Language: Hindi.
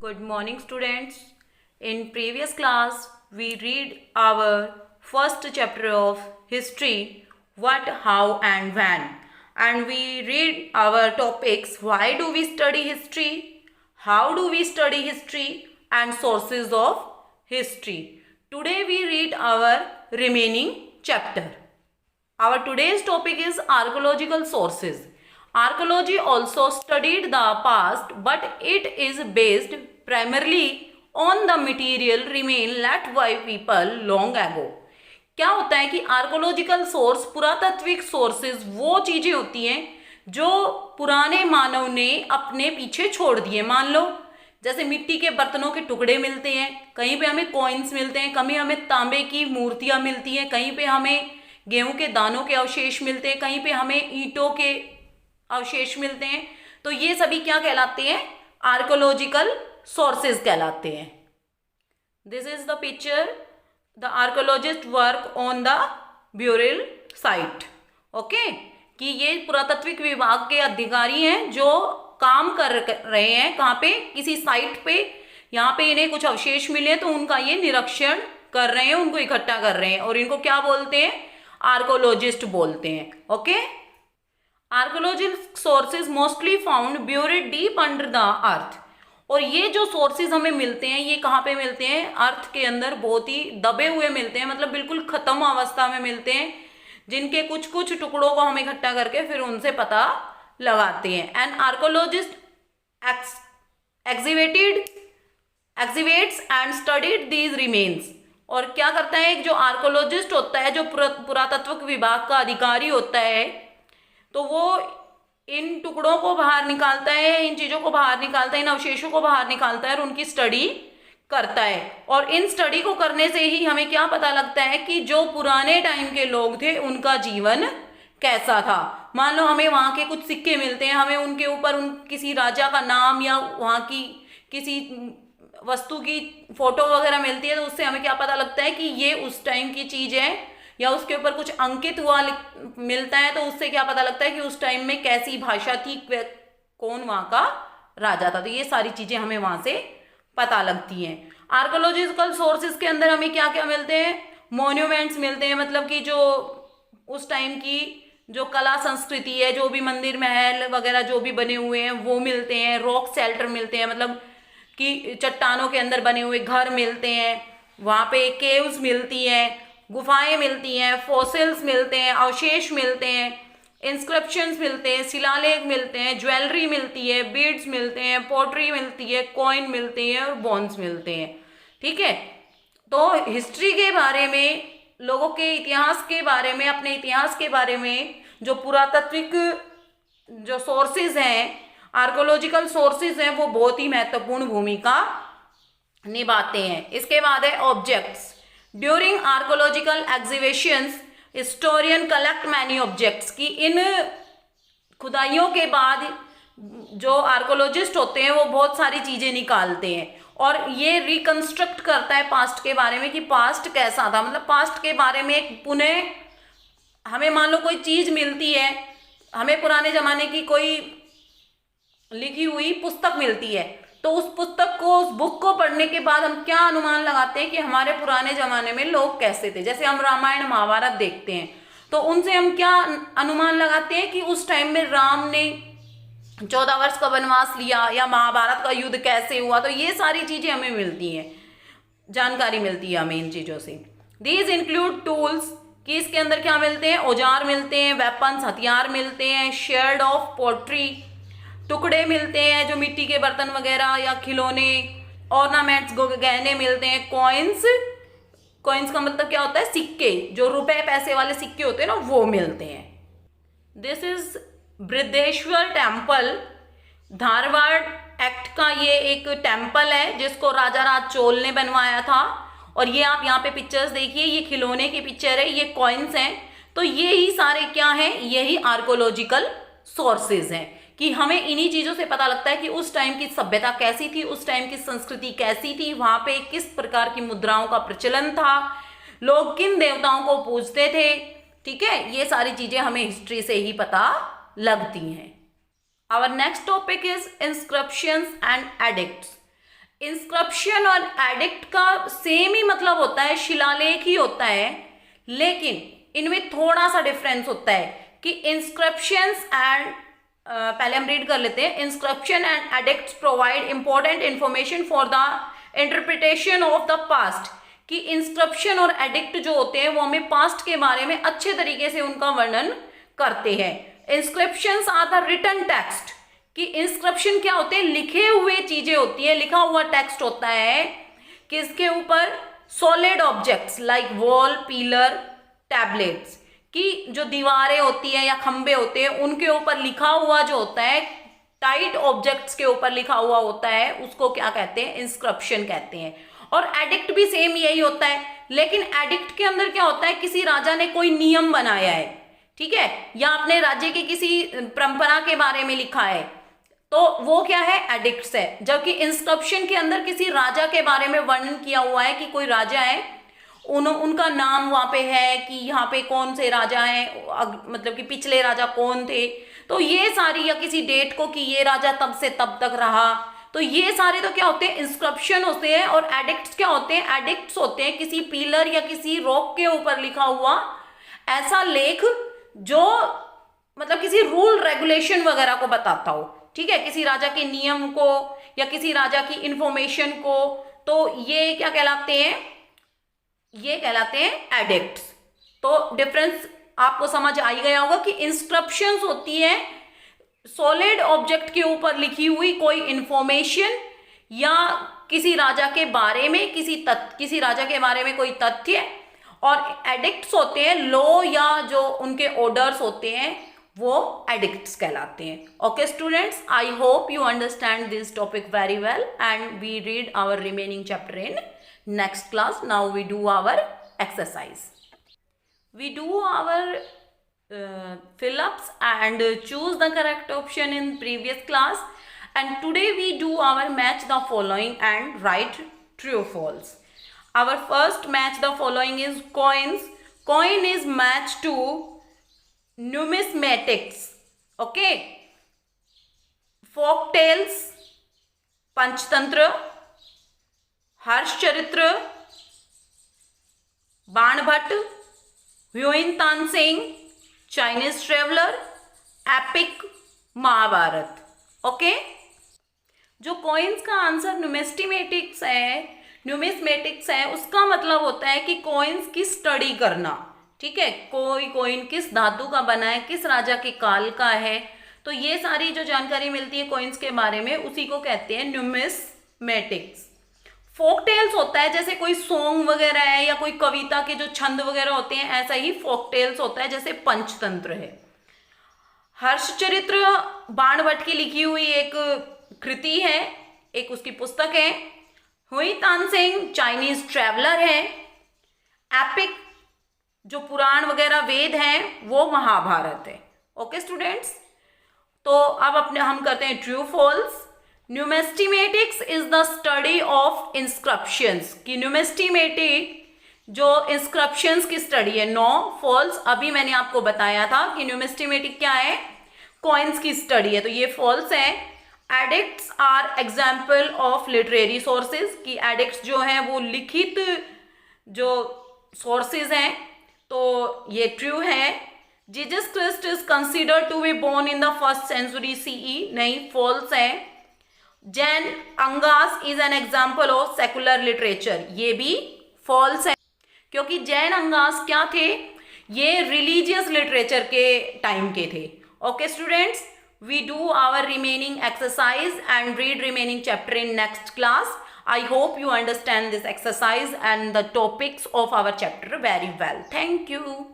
Good morning, students. In previous class, we read our first chapter of history, what, how and when. And we read our topics, why do we study history, how do we study history and sources of history. Today we read our remaining chapter. Our today's topic is archaeological sources. Archaeology also studied the past, but it is based primarily on the material remain left by people long ago. क्या होता है कि आर्कोलॉजिकल सोर्स, पुरातात्विक सोर्सेज वो चीजें होती हैं जो पुराने मानव ने अपने पीछे छोड़ दिए। मान लो जैसे मिट्टी के बर्तनों के टुकड़े मिलते हैं, कहीं पे हमें कॉइन्स मिलते हैं, कहीं हमें तांबे की मूर्तियां मिलती हैं, कहीं पे हमें गेहूं के दानों के अवशेष मिलते हैं, कहीं पे हमें ईंटों के अवशेष मिलते हैं। तो ये सभी क्या कहलाते हैं? आर्कोलॉजिकल सोर्सेज कहलाते हैं। This is the picture, the archaeologist work on the burial site. Okay, कि ये पुरातात्विक विभाग के अधिकारी हैं जो काम कर रहे हैं कहाँ पे? किसी साइट पे। यहाँ पे इन्हें कुछ अवशेष मिले तो उनका ये निरीक्षण कर रहे हैं, उनको इकट्ठा कर रहे हैं और इनको क्या बोलते हैं? आर्कोलॉजिस्ट बोलते हैं। Okay, archaeological sources mostly found buried deep under the earth. और ये जो सोर्सेज हमें मिलते हैं ये कहाँ पे मिलते हैं? अर्थ के अंदर बहुत ही दबे हुए मिलते हैं, मतलब बिल्कुल खत्म अवस्था में मिलते हैं, जिनके कुछ कुछ टुकड़ों को हम इकट्ठा करके फिर उनसे पता लगाते हैं। An archaeologist excavates and studied these remains. और क्या करता है? एक जो आर्कोलॉजिस्ट होता है, जो पुरातत्व विभाग का अधिकारी होता है, तो वो इन टुकड़ों को बाहर निकालता है, इन चीज़ों को बाहर निकालता है, इन अवशेषों को बाहर निकालता है और उनकी स्टडी करता है। और इन स्टडी को करने से ही हमें क्या पता लगता है कि जो पुराने टाइम के लोग थे उनका जीवन कैसा था। मान लो हमें वहाँ के कुछ सिक्के मिलते हैं, हमें उनके ऊपर किसी राजा का नाम या वहाँ की किसी वस्तु की फोटो वगैरह मिलती है, तो उससे हमें क्या पता लगता है कि ये उस टाइम की चीज़ है। या उसके ऊपर कुछ अंकित हुआ मिलता है तो उससे क्या पता लगता है कि उस टाइम में कैसी भाषा थी, कौन वहाँ का राजा था। तो ये सारी चीज़ें हमें वहाँ से पता लगती हैं। आर्कोलॉजिकल सोर्सेज के अंदर हमें क्या क्या मिलते हैं? मॉन्यूमेंट्स मिलते हैं, मतलब कि जो उस टाइम की जो कला संस्कृति है, जो भी मंदिर महल वगैरह जो भी बने हुए हैं वो मिलते हैं। रॉक शेल्टर मिलते हैं, मतलब कि चट्टानों के अंदर बने हुए घर मिलते हैं, वहाँ पे केव्स मिलती हैं, गुफाएं मिलती हैं, फॉसिल्स मिलते हैं, अवशेष मिलते हैं, इंस्क्रिप्शंस मिलते हैं, शिलालेख मिलते हैं, ज्वेलरी मिलती है, बीड्स मिलते हैं, पोट्री मिलती है, कॉइन मिलते हैं और बॉन्स मिलते हैं। ठीक है, तो हिस्ट्री के बारे में, लोगों के इतिहास के बारे में, अपने इतिहास के बारे में जो पुरातात्विक जो सोर्सेज हैं, आर्कोलॉजिकल सोर्सेज हैं, वो बहुत ही महत्वपूर्ण भूमिका निभाते हैं। इसके बाद है objects. During archaeological exhibitions historian collect many objects. की इन खुदाइयों के बाद जो आर्कोलॉजिस्ट होते हैं वो बहुत सारी चीज़ें निकालते हैं और ये रिकंस्ट्रक्ट करता है पास्ट के बारे में कि पास्ट कैसा था। मतलब पास्ट के बारे में एक पुनः, हमें मान लो कोई चीज़ मिलती है, हमें पुराने ज़माने की कोई लिखी हुई पुस्तक मिलती है, तो उस पुस्तक को, उस बुक को पढ़ने के बाद हम क्या अनुमान लगाते हैं कि हमारे पुराने जमाने में लोग कैसे थे। जैसे हम रामायण महाभारत देखते हैं तो उनसे हम क्या अनुमान लगाते हैं कि उस टाइम में राम ने 14 वर्ष का वनवास लिया या महाभारत का युद्ध कैसे हुआ। तो ये सारी चीजें हमें मिलती हैं, जानकारी मिलती है हमें इन चीजों से। दीज इंक्लूड टूल्स, कि इसके अंदर क्या मिलते हैं? औजार मिलते हैं, वेपन्स हथियार मिलते हैं, शेड ऑफ पोट्री टुकड़े मिलते हैं, जो मिट्टी के बर्तन वगैरह या खिलौने, ऑर्नामेंट्स गहने मिलते हैं, कॉइन्स, कॉइन्स का मतलब क्या होता है? सिक्के, जो रुपए पैसे वाले सिक्के होते हैं ना, वो मिलते हैं। This is Brihadeshwara temple, Dharwad act का ये एक टेम्पल है जिसको राजा राज चोल ने बनवाया था। और ये आप यहाँ पे पिक्चर्स देखिए, ये खिलौने की पिक्चर है, ये कॉइन्स हैं। तो ये ही सारे क्या हैं? यही आर्कोलॉजिकल सोर्सेज हैं कि हमें इन्हीं चीज़ों से पता लगता है कि उस टाइम की सभ्यता कैसी थी, उस टाइम की संस्कृति कैसी थी, वहाँ पे किस प्रकार की मुद्राओं का प्रचलन था, लोग किन देवताओं को पूजते थे। ठीक है, ये सारी चीज़ें हमें हिस्ट्री से ही पता लगती हैं। Our next topic is inscriptions and edicts. Inscription और एडिक्ट का सेम ही मतलब होता है, शिलालेख ही होता है, लेकिन इनमें थोड़ा सा डिफरेंस होता है कि इंस्क्रिप्शंस एंड पहले हम रीड कर लेते हैं। Inscription and addicts provide important information for the interpretation of the past, कि इंस्क्रिप्शन और एडिक्ट जो होते हैं वो हमें पास्ट के बारे में अच्छे तरीके से उनका वर्णन करते हैं। Inscriptions are the written text, कि इंस्क्रिप्शन क्या होते हैं, लिखे हुए चीजें होती है, लिखा हुआ टेक्स्ट होता है किसके ऊपर, solid objects like wall, pillar, tablets, कि जो दीवारें होती है या खंबे होते हैं उनके ऊपर लिखा हुआ जो होता है, टाइट ऑब्जेक्ट्स के ऊपर लिखा हुआ होता है, उसको क्या कहते हैं, इंस्क्रिप्शन कहते हैं। और एडिक्ट भी सेम यही होता है, लेकिन एडिक्ट के अंदर क्या होता है, किसी राजा ने कोई नियम बनाया है, ठीक है, या अपने राज्य की किसी परंपरा के बारे में लिखा है, तो वो क्या है, एडिक्ट्स है। जबकि इंस्क्रिप्शन के अंदर किसी राजा के बारे में वर्णन किया हुआ है कि कोई राजा है, उनका नाम वहां पे है कि यहाँ पे कौन से राजा हैं, मतलब कि पिछले राजा कौन थे, तो ये सारी, या किसी डेट को कि ये राजा तब से तब तक रहा, तो ये सारे तो क्या होते हैं, इंस्क्रिप्शन होते हैं। और एडिक्ट्स क्या होते हैं, एडिक्ट्स होते हैं किसी पिलर या किसी रॉक के ऊपर लिखा हुआ ऐसा लेख जो मतलब किसी रूल रेगुलेशन वगैरह को बताता हो, ठीक है, किसी राजा के नियम को या किसी राजा की इंफॉर्मेशन को, तो ये क्या कहलाते हैं, ये कहलाते हैं एडिक्ट्स। तो डिफरेंस आपको समझ आ ही गया होगा कि इंस्क्रिप्शंस होती है सॉलिड ऑब्जेक्ट के ऊपर लिखी हुई कोई इंफॉर्मेशन या किसी राजा के बारे में किसी राजा के बारे में कोई तथ्य, और एडिक्ट्स होते हैं लॉ या जो उनके ऑर्डर्स होते हैं वो एडिक्ट्स कहलाते हैं। Okay students, I hope you understand this topic very well and we read our remaining chapter in next class. Now we do our exercise. We do our fill-ups and choose the correct option in previous class, and today we do our match the following and write true false. Our first match the following is coins. Coin is matched to numismatics. Okay. Folk tales, Panchatantra, Harshacharita, Banabhatta, Hiuen Tsang, Chinese traveller, epic, Mahabharata. Okay, जो कॉइन्स का आंसर न्यूमिस्मेटिक्स है, उसका मतलब होता है कि कॉइन्स की स्टडी करना, ठीक है, कोई कॉइन किस धातु का बना है, किस राजा के काल का है, तो ये सारी जो जानकारी मिलती है कॉइन्स के बारे में उसी को कहते हैं न्यूमिस्मेटिक्स। फोक टेल्स होता है जैसे कोई सॉन्ग वगैरह है या कोई कविता के जो छंद वगैरह होते हैं, ऐसा ही फोक टेल्स होता है जैसे पंचतंत्र है। हर्षचरित्र बाणभट्ट की लिखी हुई एक कृति है, एक उसकी पुस्तक है। ह्युयिन तानसेन चाइनीज ट्रैवलर है। एपिक जो पुराण वगैरह वेद हैं वो महाभारत है। ओके स्टूडेंट्स, तो अब हम करते हैं true false. Numismatics is the study of inscriptions, कि न्यूमिस्मेटिक जो इंस्क्रिप्शंस की स्टडी है। नो फॉल्स, अभी मैंने आपको बताया था कि न्यूमिस्मेटिक क्या है, कॉइन्स की स्टडी है, तो ये फॉल्स है। Edicts are example of literary sources, कि एडिक्ट्स जो हैं वो लिखित जो सोर्सेज हैं, तो ये ट्रू है। Jesus Christ is considered to be born in the 1st century CE, नहीं, फॉल्स है। Jain Angas is an example of secular literature, ये भी फॉल्स है, क्योंकि जैन अंगास क्या थे, ये रिलीजियस लिटरेचर के टाइम के थे। Okay students, we do our remaining exercise and read remaining chapter in next class. I hope you understand this exercise and the topics of our chapter very well. Thank you.